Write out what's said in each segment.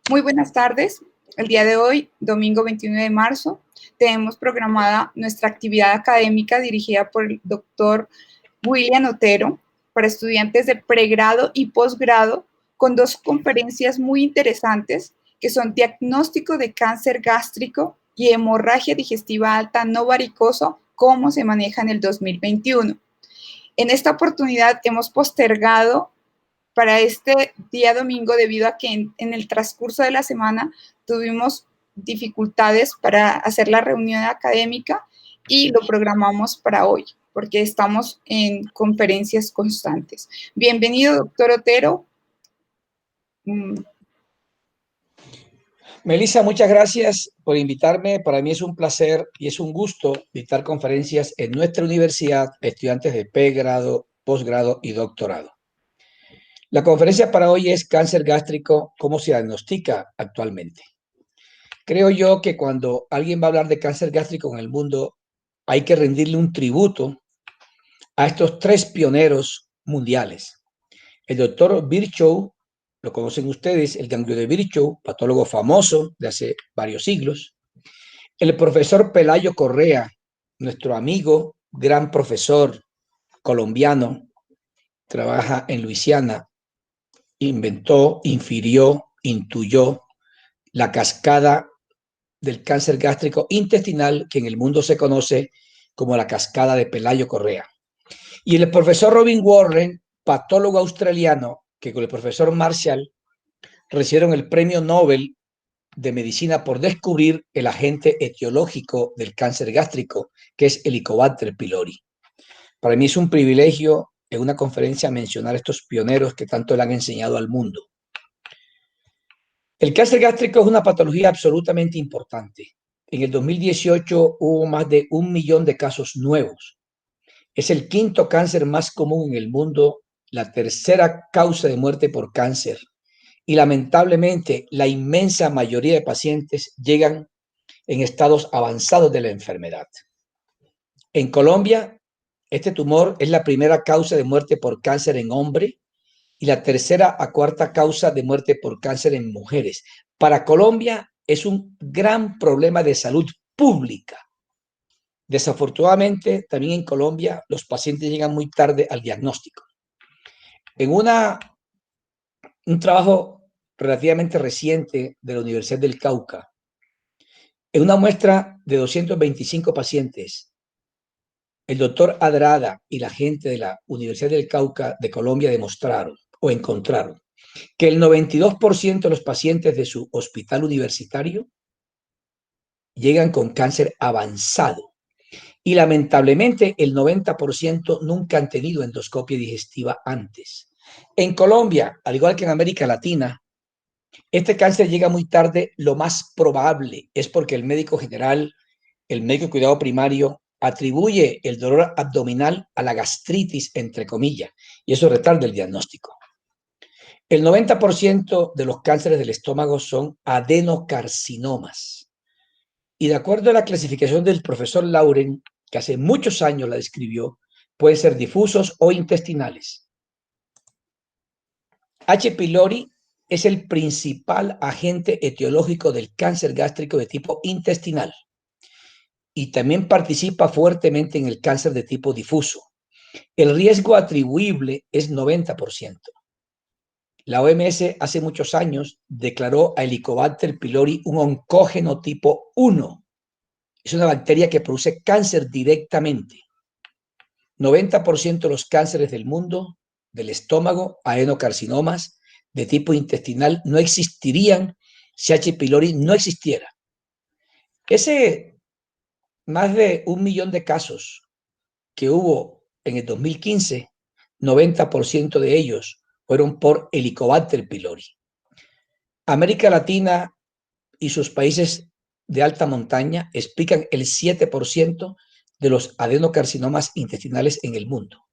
Muy buenas tardes. El día de hoy, domingo 21 de marzo, tenemos programada nuestra actividad académica dirigida por el doctor William Otero para estudiantes de pregrado y posgrado con dos conferencias muy interesantes que son diagnóstico de cáncer gástrico y hemorragia digestiva alta no varicoso, cómo se maneja en el 2021. En esta oportunidad hemos postergado para este día domingo debido a que en el transcurso de la semana tuvimos dificultades para hacer la reunión académica y lo programamos para hoy porque estamos en conferencias constantes. Bienvenido, doctor Otero. Melissa, muchas gracias por invitarme. Para mí es un placer y es un gusto dictar conferencias en nuestra universidad a estudiantes de pregrado, posgrado y doctorado. La conferencia para hoy es cáncer gástrico, ¿cómo se diagnostica actualmente? Creo yo que cuando alguien va a hablar de cáncer gástrico en el mundo, hay que rendirle un tributo a estos tres pioneros mundiales. El doctor Virchow, lo conocen ustedes, el ganglio de Virchow, patólogo famoso de hace varios siglos. El profesor Pelayo Correa, nuestro amigo, gran profesor colombiano, trabaja en Luisiana, inventó, infirió, intuyó la cascada del cáncer gástrico intestinal que en el mundo se conoce como la cascada de Pelayo Correa. Y el profesor Robin Warren, patólogo australiano, que con el profesor Marshall recibieron el premio Nobel de medicina por descubrir el agente etiológico del cáncer gástrico, que es Helicobacter pylori. Para mí es un privilegio en una conferencia mencionar a estos pioneros que tanto le han enseñado al mundo. El cáncer gástrico es una patología absolutamente importante. En el 2018 hubo más de 1 millón de casos nuevos. Es el quinto cáncer más común en el mundo, la tercera causa de muerte por cáncer. Y lamentablemente la inmensa mayoría de pacientes llegan en estados avanzados de la enfermedad. En Colombia, este tumor es la primera causa de muerte por cáncer en hombre y la tercera a cuarta causa de muerte por cáncer en mujeres. Para Colombia es un gran problema de salud pública. Desafortunadamente, también en Colombia los pacientes llegan muy tarde al diagnóstico. En un trabajo relativamente reciente de la Universidad del Cauca, en una muestra de 225 pacientes, el doctor Adrada y la gente de la Universidad del Cauca de Colombia demostraron o encontraron que el 92% de los pacientes de su hospital universitario llegan con cáncer avanzado y lamentablemente el 90% nunca han tenido endoscopia digestiva antes. En Colombia, al igual que en América Latina, este cáncer llega muy tarde. Lo más probable es porque el médico general, el médico de cuidado primario, atribuye el dolor abdominal a la gastritis, entre comillas, y eso retarda el diagnóstico. El 90% de los cánceres del estómago son adenocarcinomas. Y de acuerdo a la clasificación del profesor Lauren, que hace muchos años la describió, pueden ser difusos o intestinales. H. pylori es el principal agente etiológico del cáncer gástrico de tipo intestinal y también participa fuertemente en el cáncer de tipo difuso. El riesgo atribuible es 90%. La OMS hace muchos años declaró a Helicobacter pylori un oncógeno tipo 1. Es una bacteria que produce cáncer directamente. 90% de los cánceres del mundo, del estómago, adenocarcinomas de tipo intestinal, no existirían si H. pylori no existiera. Ese más de 1 millón de casos que hubo en el 2015, 90% de ellos fueron por Helicobacter pylori. América Latina y sus países de alta montaña explican el 7% de los adenocarcinomas intestinales en el mundo.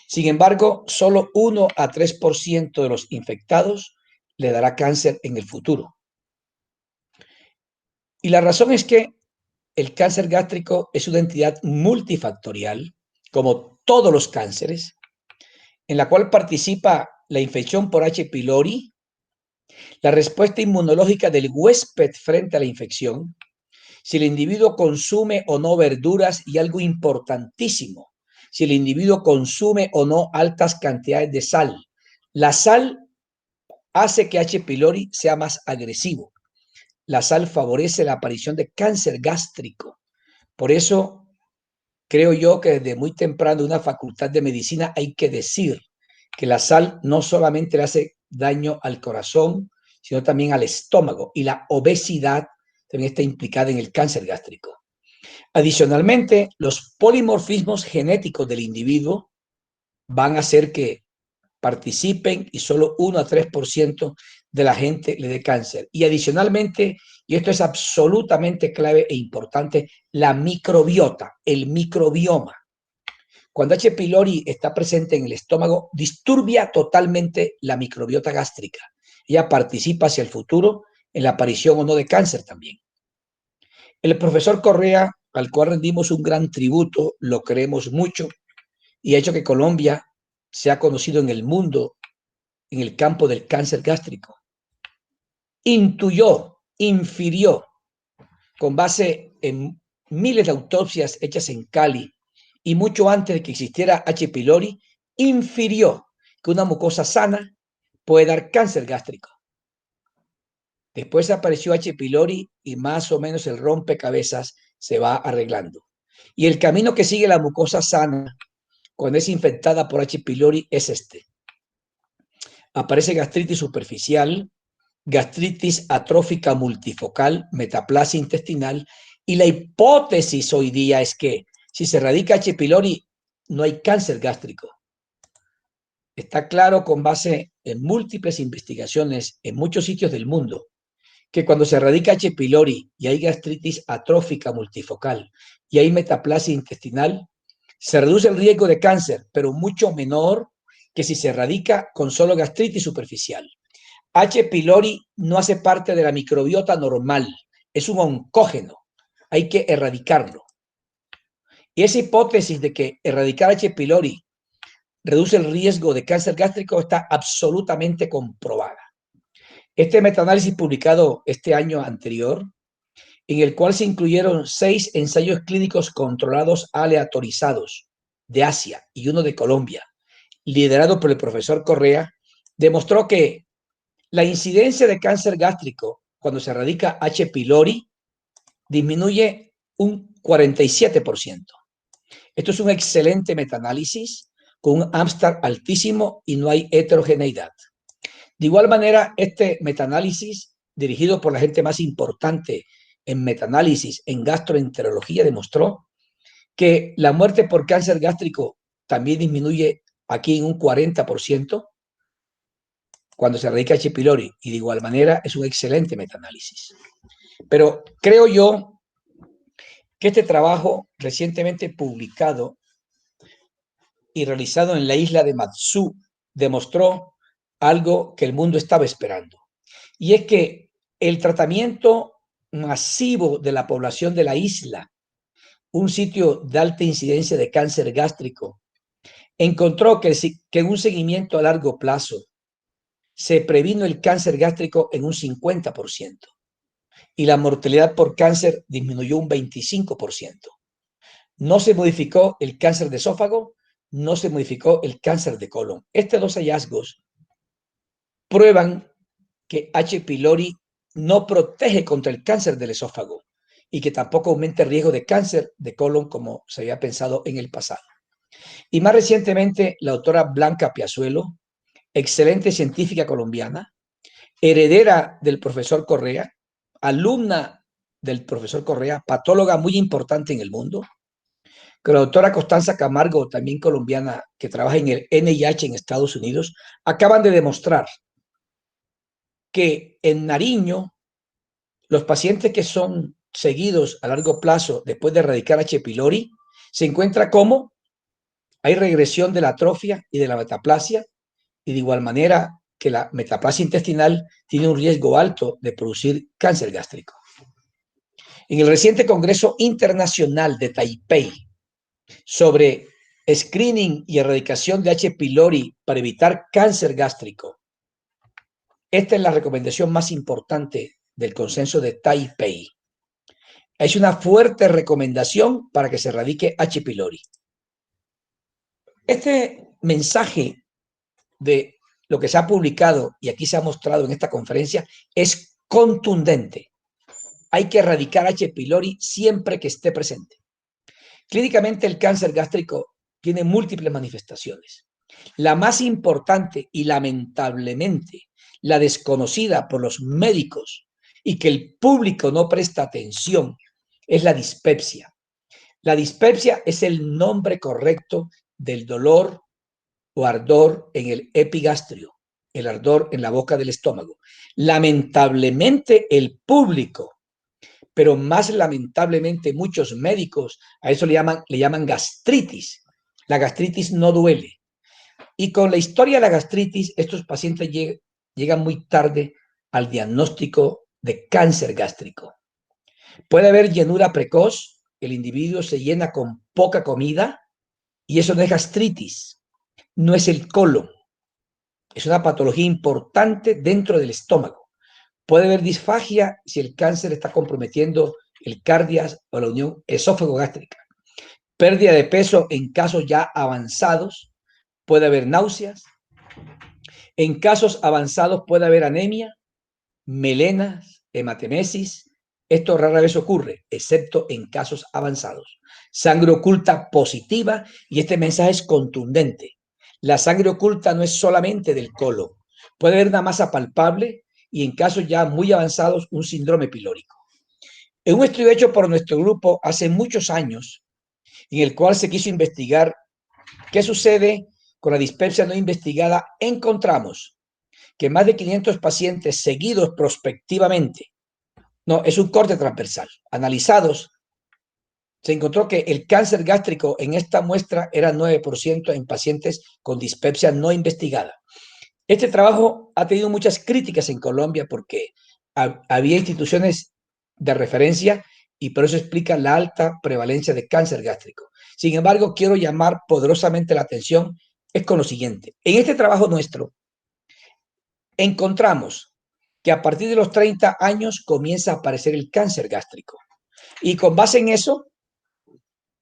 Sin embargo, solo 1 a 3% de los infectados le dará cáncer en el futuro. Y la razón es que el cáncer gástrico es una entidad multifactorial, como todos los cánceres, en la cual participa la infección por H. pylori, La respuesta inmunológica del huésped frente a la infección, si el individuo consume o no verduras y algo importantísimo, si el individuo consume o no altas cantidades de sal. La sal hace que H. pylori sea más agresivo. La sal favorece la aparición de cáncer gástrico. Por eso creo yo que desde muy temprano en una facultad de medicina hay que decir que la sal no solamente le hace daño al corazón, sino también al estómago, y la obesidad también está implicada en el cáncer gástrico. Adicionalmente, los polimorfismos genéticos del individuo van a hacer que participen y solo 1 a 3% de la gente le dé cáncer. Y adicionalmente, y esto es absolutamente clave e importante, la microbiota, el microbioma. Cuando H. pylori está presente en el estómago, disturbia totalmente la microbiota gástrica. Ella participa hacia el futuro en la aparición o no de cáncer también. El profesor Correa, al cual rendimos un gran tributo, lo queremos mucho y ha hecho que Colombia sea conocido en el mundo en el campo del cáncer gástrico. Intuyó, infirió, con base en miles de autopsias hechas en Cali y mucho antes de que existiera H. pylori, infirió que una mucosa sana puede dar cáncer gástrico. Después apareció H. pylori y más o menos el rompecabezas se va arreglando. Y el camino que sigue la mucosa sana cuando es infectada por H. pylori es este. Aparece gastritis superficial, gastritis atrófica multifocal, metaplasia intestinal, y la hipótesis hoy día es que si se erradica H. pylori no hay cáncer gástrico. Está claro con base en múltiples investigaciones en muchos sitios del mundo que cuando se erradica H. pylori y hay gastritis atrófica multifocal y hay metaplasia intestinal, se reduce el riesgo de cáncer, pero mucho menor que si se erradica con solo gastritis superficial. H. pylori no hace parte de la microbiota normal, es un oncógeno, hay que erradicarlo. Y esa hipótesis de que erradicar H. pylori reduce el riesgo de cáncer gástrico está absolutamente comprobada. Este metaanálisis publicado este año anterior, en el cual se incluyeron 6 ensayos clínicos controlados aleatorizados de Asia y uno de Colombia, liderado por el profesor Correa, demostró que la incidencia de cáncer gástrico cuando se erradica H. pylori disminuye un 47%. Esto es un excelente metaanálisis con un Amstar altísimo y no hay heterogeneidad. De igual manera, este metaanálisis, dirigido por la gente más importante en metaanálisis en gastroenterología, demostró que la muerte por cáncer gástrico también disminuye aquí en un 40% cuando se erradica H. pylori, y de igual manera es un excelente metaanálisis. Pero creo yo que este trabajo recientemente publicado y realizado en la isla de Matsu demostró algo que el mundo estaba esperando. Y es que el tratamiento masivo de la población de la isla, un sitio de alta incidencia de cáncer gástrico, encontró que en un seguimiento a largo plazo se previno el cáncer gástrico en un 50% y la mortalidad por cáncer disminuyó un 25%. No se modificó el cáncer de esófago, no se modificó el cáncer de colon. Estos dos hallazgos prueban que H. pylori no protege contra el cáncer del esófago y que tampoco aumenta el riesgo de cáncer de colon como se había pensado en el pasado. Y más recientemente, la doctora Blanca Piazuelo, excelente científica colombiana, heredera del profesor Correa, alumna del profesor Correa, patóloga muy importante en el mundo, con la doctora Constanza Camargo, también colombiana, que trabaja en el NIH en Estados Unidos, acaban de demostrar que en Nariño, los pacientes que son seguidos a largo plazo después de erradicar H. pylori, se encuentra cómo hay regresión de la atrofia y de la metaplasia, y de igual manera que la metaplasia intestinal tiene un riesgo alto de producir cáncer gástrico. En el reciente Congreso Internacional de Taipei sobre screening y erradicación de H. pylori para evitar cáncer gástrico, Esta es la recomendación más importante del consenso de Taipei. Es una fuerte recomendación para que se erradique H. pylori. Este mensaje de lo que se ha publicado y aquí se ha mostrado en esta conferencia es contundente. Hay que erradicar H. pylori siempre que esté presente. Clínicamente, el cáncer gástrico tiene múltiples manifestaciones. La más importante y lamentablemente la desconocida por los médicos y que el público no presta atención es la dispepsia. La dispepsia es el nombre correcto del dolor o ardor en el epigastrio, el ardor en la boca del estómago. Lamentablemente el público, pero más lamentablemente muchos médicos, a eso le llaman gastritis. La gastritis no duele. Y con la historia de la gastritis, estos pacientes llegan muy tarde al diagnóstico de cáncer gástrico. Puede haber llenura precoz, el individuo se llena con poca comida y eso no es gastritis, no es el colon. Es una patología importante dentro del estómago. Puede haber disfagia si el cáncer está comprometiendo el cardias o la unión esófago-gástrica. Pérdida de peso en casos ya avanzados. Puede haber náuseas. En casos avanzados puede haber anemia, melenas, hematemesis. Esto rara vez ocurre, excepto en casos avanzados. Sangre oculta positiva, y este mensaje es contundente. La sangre oculta no es solamente del colon. Puede haber una masa palpable y en casos ya muy avanzados un síndrome pilórico. En un estudio hecho por nuestro grupo hace muchos años, en el cual se quiso investigar qué sucede con la dispepsia no investigada, encontramos que más de 500 pacientes seguidos prospectivamente, no, es un corte transversal, analizados, se encontró que el cáncer gástrico en esta muestra era 9% en pacientes con dispepsia no investigada. Este trabajo ha tenido muchas críticas en Colombia porque había instituciones de referencia y por eso explica la alta prevalencia de cáncer gástrico. Sin embargo, quiero llamar poderosamente la atención es con lo siguiente. En este trabajo nuestro encontramos que a partir de los 30 años comienza a aparecer el cáncer gástrico. Y con base en eso,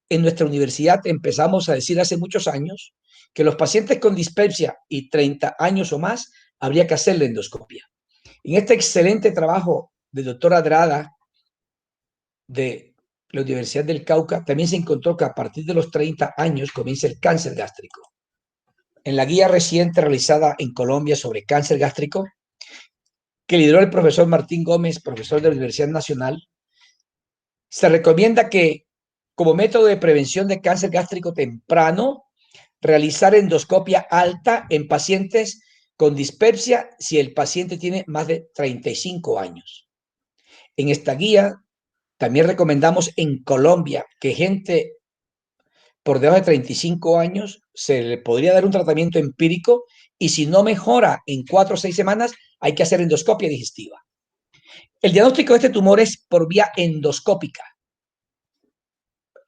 en nuestra universidad empezamos a decir hace muchos años que los pacientes con dispepsia y 30 años o más habría que hacer la endoscopia. En este excelente trabajo del doctor Adrada de la Universidad del Cauca, también se encontró que a partir de los 30 años comienza el cáncer gástrico. En la guía reciente realizada en Colombia sobre cáncer gástrico, que lideró el profesor Martín Gómez, profesor de la Universidad Nacional, se recomienda que como método de prevención de cáncer gástrico temprano, realizar endoscopia alta en pacientes con dispepsia si el paciente tiene más de 35 años. En esta guía también recomendamos en Colombia que gente por debajo de 35 años se le podría dar un tratamiento empírico y si no mejora en 4 o 6 semanas hay que hacer endoscopia digestiva. El diagnóstico de este tumor es por vía endoscópica.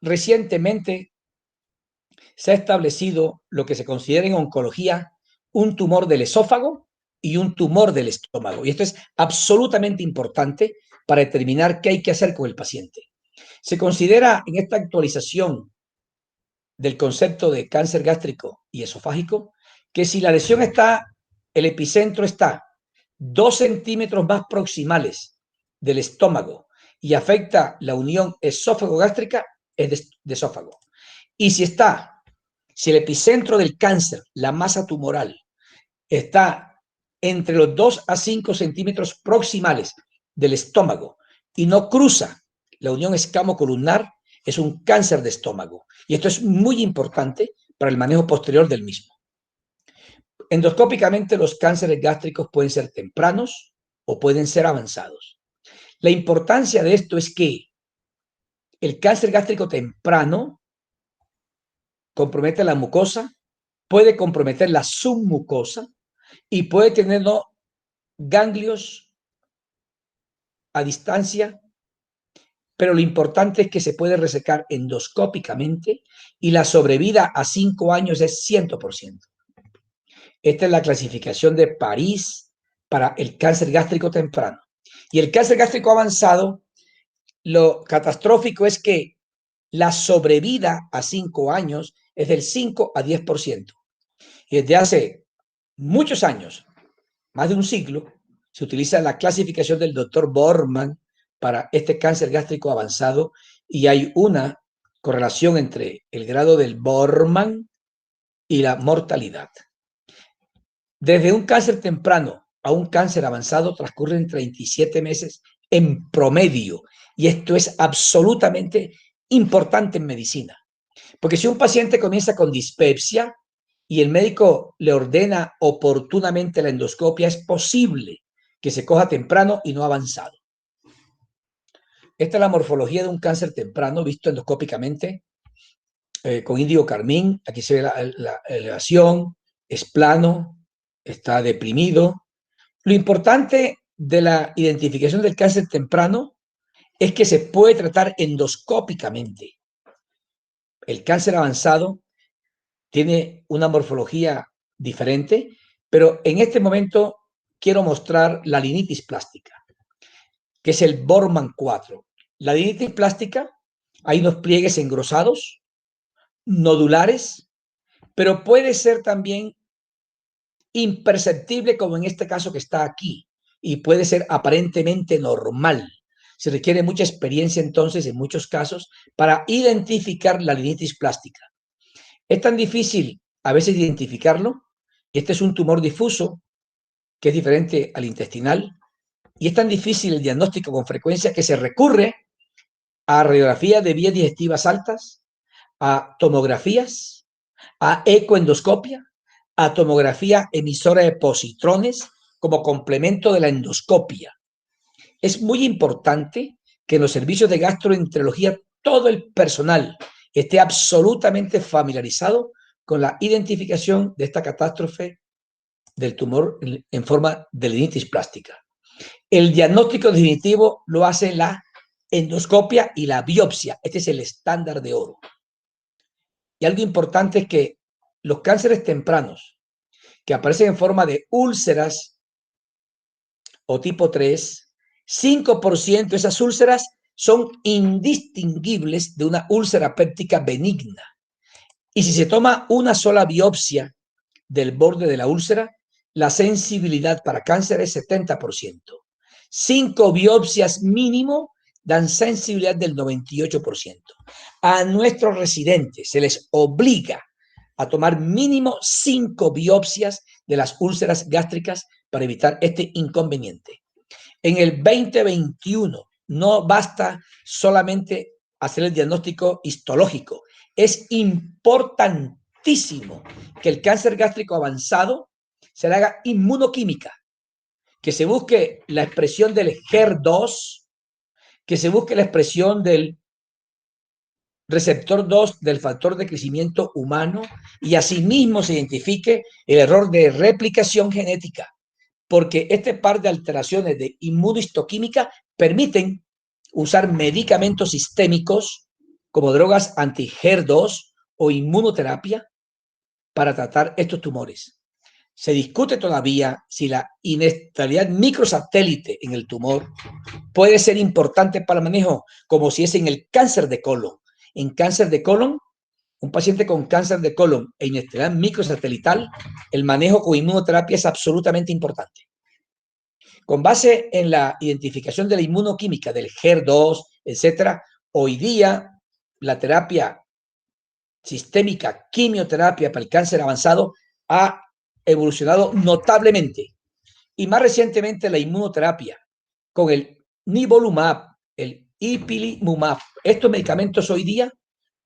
Recientemente se ha establecido lo que se considera en oncología un tumor del esófago y un tumor del estómago. Y esto es absolutamente importante para determinar qué hay que hacer con el paciente. Se considera en esta actualización del concepto de cáncer gástrico y esofágico que si la lesión está, el epicentro está 2 centímetros más proximales del estómago y afecta la unión esófago-gástrica, es de esófago. Y si el epicentro del cáncer, la masa tumoral, está entre los 2 a 5 centímetros proximales del estómago y no cruza la unión escamo-columnar, es un cáncer de estómago. Y esto es muy importante para el manejo posterior del mismo. Endoscópicamente, los cánceres gástricos pueden ser tempranos o pueden ser avanzados. La importancia de esto es que el cáncer gástrico temprano compromete la mucosa, puede comprometer la submucosa y puede tener ganglios a distancia, pero lo importante es que se puede resecar endoscópicamente y la sobrevida a 5 años es 100%. Esta es la clasificación de París para el cáncer gástrico temprano. Y el cáncer gástrico avanzado, lo catastrófico es que la sobrevida a 5 años es del 5 a 10%. Y desde hace muchos años, más de un siglo, se utiliza la clasificación del doctor Borman para este cáncer gástrico avanzado y hay una correlación entre el grado del Borman y la mortalidad. Desde un cáncer temprano a un cáncer avanzado transcurren 37 meses en promedio y esto es absolutamente importante en medicina. Porque si un paciente comienza con dispepsia y el médico le ordena oportunamente la endoscopia, es posible que se coja temprano y no avanzado. Esta es la morfología de un cáncer temprano visto endoscópicamente con índigo carmín. Aquí se ve la elevación, es plano, está deprimido. Lo importante de la identificación del cáncer temprano es que se puede tratar endoscópicamente. El cáncer avanzado tiene una morfología diferente, pero en este momento quiero mostrar la linitis plástica, que es el Borman 4. La linitis plástica, hay unos pliegues engrosados, nodulares, pero puede ser también imperceptible como en este caso que está aquí y puede ser aparentemente normal. Se requiere mucha experiencia entonces en muchos casos para identificar la linitis plástica. Es tan difícil a veces identificarlo, y este es un tumor difuso que es diferente al intestinal, y es tan difícil el diagnóstico con frecuencia que se recurre a radiografía de vías digestivas altas, a tomografías, a ecoendoscopia, a tomografía emisora de positrones como complemento de la endoscopia. Es muy importante que en los servicios de gastroenterología todo el personal esté absolutamente familiarizado con la identificación de esta catástrofe del tumor en forma de linitis plástica. El diagnóstico definitivo lo hace la endoscopia y la biopsia. Este es el estándar de oro. Y algo importante es que los cánceres tempranos que aparecen en forma de úlceras o tipo 3, 5% de esas úlceras son indistinguibles de una úlcera péptica benigna. Y si se toma una sola biopsia del borde de la úlcera, la sensibilidad para cáncer es 70%. 5 biopsias mínimo dan sensibilidad del 98%. A nuestros residentes se les obliga a tomar mínimo 5 biopsias de las úlceras gástricas para evitar este inconveniente. En el 2021 no basta solamente hacer el diagnóstico histológico, es importantísimo que el cáncer gástrico avanzado se le haga inmunoquímica, que se busque la expresión del HER2, que se busque la expresión del receptor 2 del factor de crecimiento humano y asimismo se identifique el error de replicación genética, porque este par de alteraciones de inmunohistoquímica permiten usar medicamentos sistémicos como drogas anti-HER2 o inmunoterapia para tratar estos tumores. Se discute todavía si la inestabilidad microsatélite en el tumor puede ser importante para el manejo, como si es en el cáncer de colon. En cáncer de colon, un paciente con cáncer de colon e inestabilidad microsatelital, el manejo con inmunoterapia es absolutamente importante. Con base en la identificación de la inmunoquímica del HER2, etcétera, hoy día la terapia sistémica, quimioterapia para el cáncer avanzado, ha evolucionado notablemente. Y más recientemente la inmunoterapia con el nivolumab, el ipilimumab. Estos medicamentos hoy día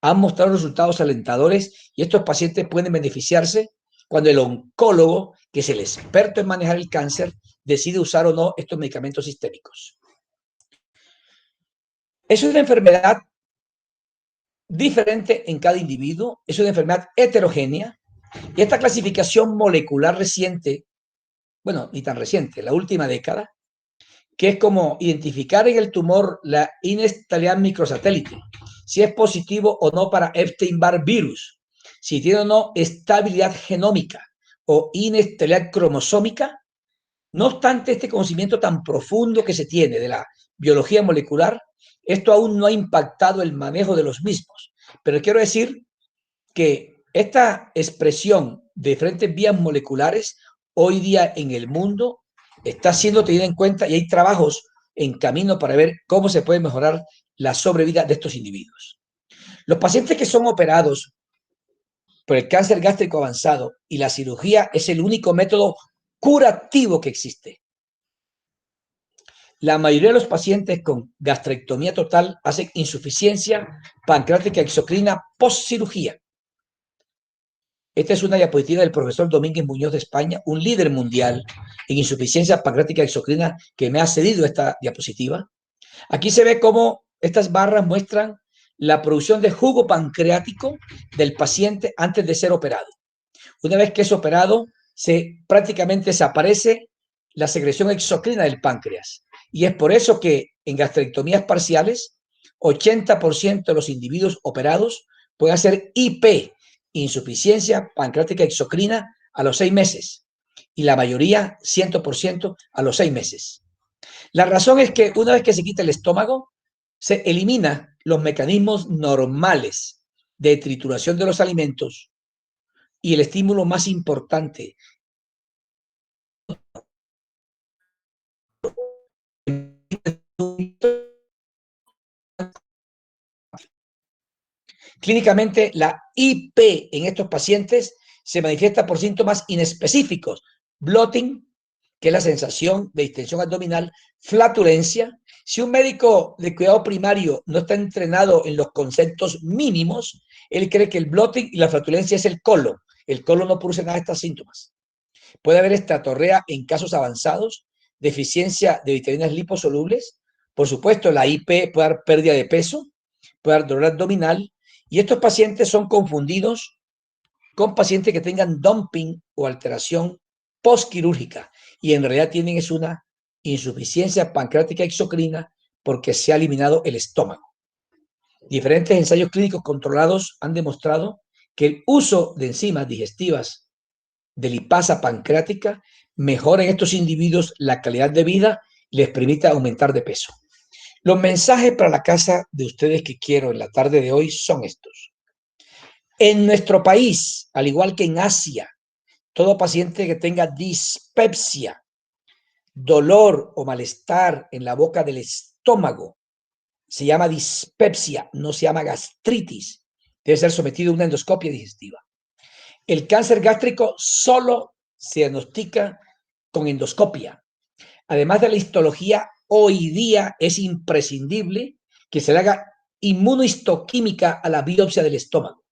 han mostrado resultados alentadores y estos pacientes pueden beneficiarse cuando el oncólogo, que es el experto en manejar el cáncer, decide usar o no estos medicamentos sistémicos. Es una enfermedad diferente en cada individuo, es una enfermedad heterogénea y esta clasificación molecular reciente, bueno, ni tan reciente, la última década, que es como identificar en el tumor la inestabilidad microsatélite, si es positivo o no para Epstein-Barr virus, si tiene o no estabilidad genómica o inestabilidad cromosómica, No obstante este conocimiento tan profundo que se tiene de la biología molecular, esto aún no ha impactado el manejo de los mismos. Pero quiero decir que esta expresión de diferentes vías moleculares hoy día en el mundo está siendo tenida en cuenta y hay trabajos en camino para ver cómo se puede mejorar la sobrevida de estos individuos. Los pacientes que son operados por el cáncer gástrico avanzado y la cirugía es el único método curativo que existe. La mayoría de los pacientes con gastrectomía total hacen insuficiencia pancreática exocrina post-cirugía. Esta es una diapositiva del profesor Domínguez Muñoz de España, un líder mundial en insuficiencia pancreática exocrina que me ha cedido esta diapositiva. Aquí se ve cómo estas barras muestran la producción de jugo pancreático del paciente antes de ser operado. Una vez que es operado, prácticamente desaparece la secreción exocrina del páncreas. Y es por eso que en gastrectomías parciales, 80% de los individuos operados pueden hacer IP, insuficiencia pancreática exocrina, a los 6 meses. Y la mayoría, 100%, a los 6 meses. La razón es que una vez que se quita el estómago, se eliminan los mecanismos normales de trituración de los alimentos y el estímulo más importante clínicamente, la IP en estos pacientes se manifiesta por síntomas inespecíficos: bloating, que es la sensación de distensión abdominal; flatulencia. Si un médico de cuidado primario no está entrenado en los conceptos mínimos, él cree que el bloating y la flatulencia es el colon. El colon no produce nada de estos síntomas. Puede haber estatorrea en casos avanzados, deficiencia de vitaminas liposolubles. Por supuesto, la IP puede dar pérdida de peso, puede dar dolor abdominal, y estos pacientes son confundidos con pacientes que tengan dumping o alteración postquirúrgica, y en realidad tienen es una insuficiencia pancreática exocrina porque se ha eliminado el estómago. Diferentes ensayos clínicos controlados han demostrado que el uso de enzimas digestivas de lipasa pancreática mejora en estos individuos la calidad de vida y les permite aumentar de peso. Los mensajes para la casa de ustedes que quiero en la tarde de hoy son estos. En nuestro país, al igual que en Asia, todo paciente que tenga dispepsia, dolor o malestar en la boca del estómago, se llama dispepsia, no se llama gastritis. Debe ser sometido a una endoscopia digestiva. El cáncer gástrico solo se diagnostica con endoscopia. Además de la histología, hoy día es imprescindible que se le haga inmunohistoquímica a la biopsia del estómago.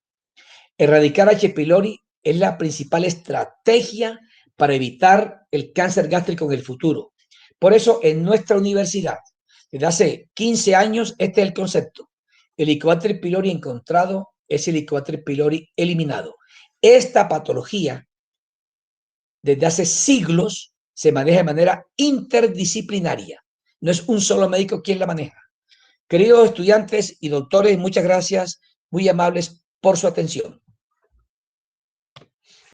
Erradicar H. pylori es la principal estrategia para evitar el cáncer gástrico en el futuro. Por eso, en nuestra universidad, desde hace 15 años, este es el concepto. El Helicobacter pylori encontrado es el Helicobacter pylori eliminado. Esta patología, desde hace siglos, se maneja de manera interdisciplinaria. No es un solo médico quien la maneja. Queridos estudiantes y doctores, muchas gracias, muy amables por su atención.